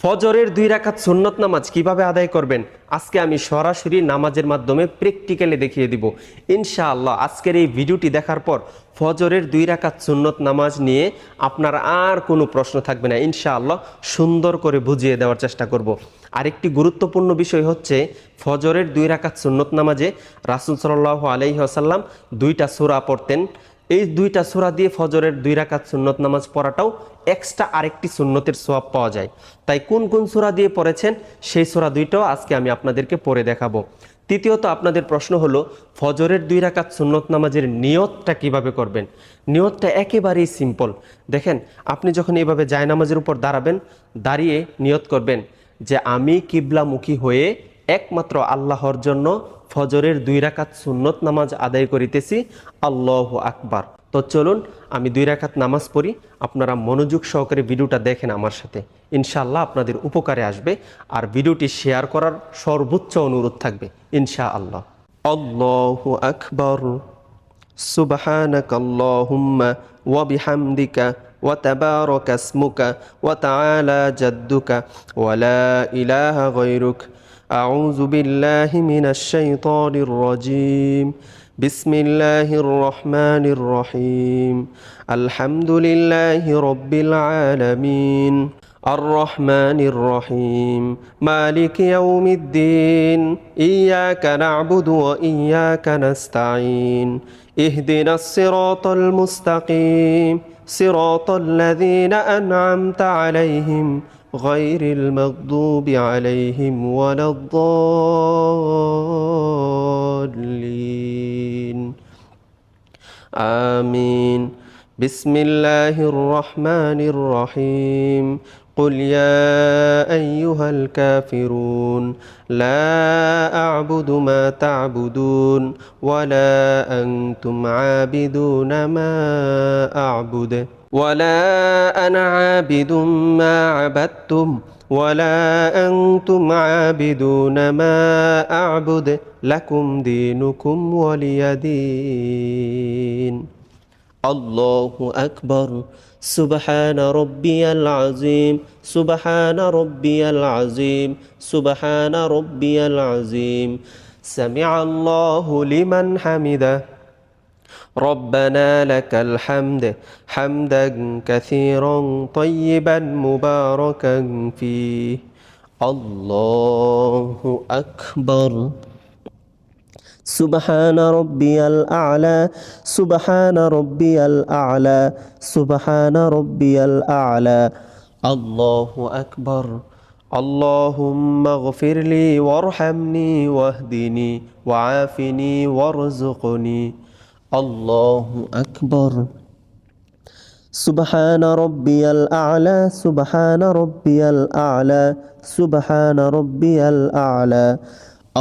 ফজরের 2 রাকাত সুন্নত নামাজ কিভাবে আদায় করবেন আজকে আমি সরাসরি নামাজের মাধ্যমে প্র্যাকটিক্যালি দেখিয়ে দিব ইনশাআল্লাহ। আজকের এই ভিডিওটি দেখার পর ফজরের 2 রাকাত সুন্নত নামাজ নিয়ে আপনার আর কোনো প্রশ্ন থাকবে না ইনশাআল্লাহ। সুন্দর করে বুঝিয়ে দেওয়ার চেষ্টা করব। আরেকটি গুরুত্বপূর্ণ বিষয় হচ্ছে ফজরের 2 রাকাত সুন্নত নামাজে রাসূল সাল্লাল্লাহু আলাইহি ওয়াসাল্লাম 2টা সূরা পড়তেন। এই 2টা সূরা দিয়ে ফজরের 2 রাকাত সুন্নত নামাজ পড়াটাও এক্সট্রা আরেকটি সুন্নতের সওয়াব পাওয়া যায়। তাই কোন কোন সূরা দিয়ে পড়েছেন সেই সূরা 2টাও আজকে আমি আপনাদেরকে পড়ে দেখাবো। তৃতীয়ত আপনাদের প্রশ্ন হলো ফজরের 2 রাকাত সুন্নত নামাজের নিয়তটা কিভাবে করবেন। নিয়তটা একেবারেই সিম্পল। দেখেন, আপনি যখন এভাবে জায়নামাজের উপর দাঁড়াবেন, দাঁড়িয়ে নিয়ত করবেন যে আমি কিবলামুখী হয়ে একমাত্র আল্লাহর জন্য ফজরের 2 রাকাত সুন্নত নামাজ আদায় করিতেছি, আল্লাহু আকবার। তো চলুন আমি 2 রাকাত নামাজ পড়ি, আপনারা মনোযোগ সহকারে ভিডিওটা দেখেন আমার সাথে, ইনশাআল্লাহ আপনাদের উপকারে আসবে। আর ভিডিওটি শেয়ার করার সর্বোচ্চ অনুরোধ থাকবে ইনশাআল্লাহ। আল্লাহু আকবার, সুবহানাকাল্লাহুম্মা ওয়া বিহামদিকা ওয়া তাবারাকা ইসমুকা ওয়া তাআলা জাদ্দুকা ওয়া লা ইলাহা গায়রুক। আউযু বিল্লাহি মিনাশ শাইতানির রাজীম। বিসমিল্লাহির রহমানির রহিম। আলহামদুলিল্লাহি রাব্বিল আলামিন। الرحمن الرحيم مالك يوم الدين إياك نعبد وإياك نستعين اهدنا الصراط المستقيم صراط الذين أنعمت عليهم غير المغضوب عليهم ولا الضالين آمين بسم الله الرحمن الرحيم قل يا أيها الكافرون لا أعبد ما تعبدون ولا أنتم عابدون ما أعبد ولا أنا عابد ما عبدتم ولا أنتم عابدون ما أعبد لكم دينكم ولي دين الله أكبر سبحان ربي العظيم سبحان ربي العظيم سبحان ربي العظيم سمع الله لمن حمده ربنا لك الحمد حمدا كثيرا طيبا مباركا فيه الله أكبر سبحان ربي الأعلى سبحان ربي الأعلى سبحان ربي الأعلى الله أكبر اللهم اغفر لي وارحمني واهدني وعافني وارزقني الله أكبر سبحان ربي الأعلى سبحان ربي الأعلى سبحان ربي الأعلى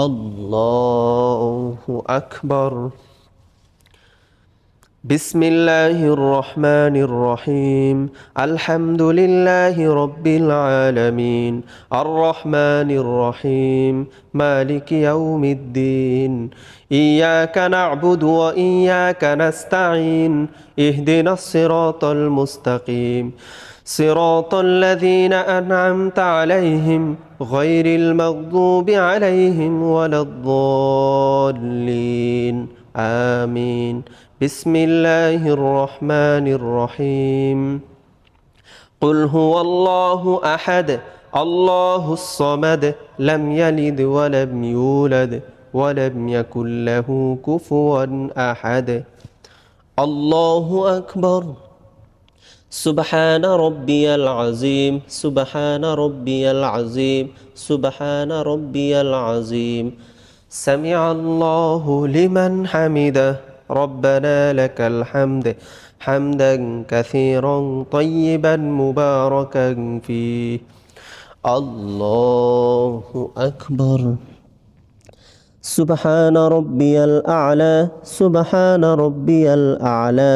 الله أكبر بسم الله الرحمن الرحيم الحمد لله رب العالمين الرحمن الرحيم مالك يوم الدين إياك نعبد وإياك نستعين اهدنا الصراط المستقيم صراط الذين أنعمت عليهم غير المغضوب عليهم ولا الضالين آمين بسم الله الرحمن الرحيم قل هو الله أحد الله الصمد لم يلد ولم يولد ولم يكن له كفوا أحد الله أكبر سبحان ربي العظيم سبحان ربي العظيم سبحان ربي العظيم سمع الله لمن حمده ربنا لك الحمد حمدا كثيرا طيبا مباركا فيه الله أكبر سبحان ربي الأعلى سبحان ربي الأعلى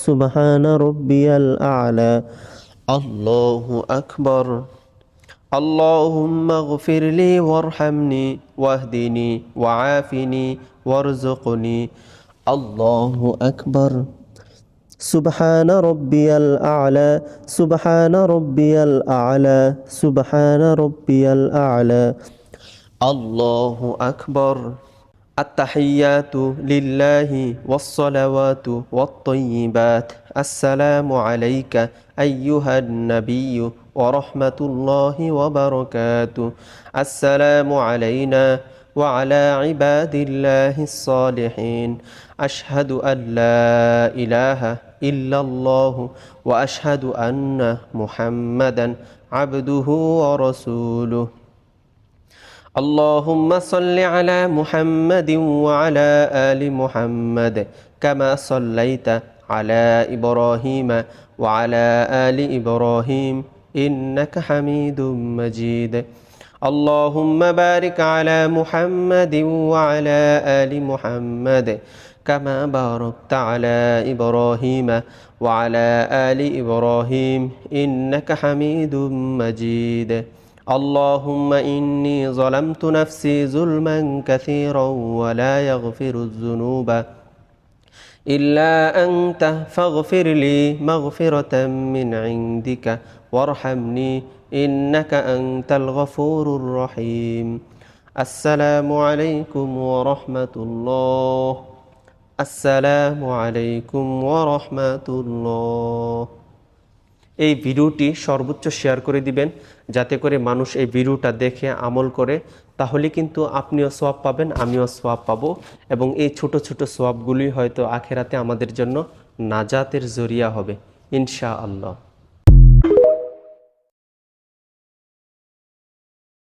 سبحان ربي الأعلى الله أكبر اللهم اغفر لي وارحمني واهدني وعافني وارزقني الله أكبر سبحان ربي الأعلى سبحان ربي الأعلى سبحان ربي الأعلى الله أكبر التحيات لله والصلوات والطيبات السلام عليك أيها النبي ورحمة الله وبركاته السلام علينا وعلى عباد الله الصالحين أشهد أن لا إله إلا الله وأشهد أن محمدا عبده ورسوله اللهم صل على محمد وعلى آل محمد كما صليت على إبراهيم وعلى آل إبراهيم إنك حميد مجيد اللهم بارك على محمد وعلى آل محمد كما باركت على إبراهيم وعلى آل إبراهيم إنك حميد مجيد اللهم إني ظلمت نفسي ظلما كثيرا ولا يغفر الذنوب إلا أنت فاغفر لي مغفرة من عندك وارحمني إنك أنت الغفور الرحيم السلام عليكم ورحمة الله السلام عليكم ورحمة الله এই ভিডিওটি সর্বোচ্চ শেয়ার করে দিবেন যাতে করে মানুষ এই ভিডিওটা দেখে আমল করে তাহলে কিন্তু আপনিও সওয়াব পাবেন আমিও সওয়াব পাবো এবং এই ছোট ছোট সওয়াবগুলি হয়তো আখিরাতে আমাদের জন্য নাজাতের জরিয়া হবে ইনশাআল্লাহ।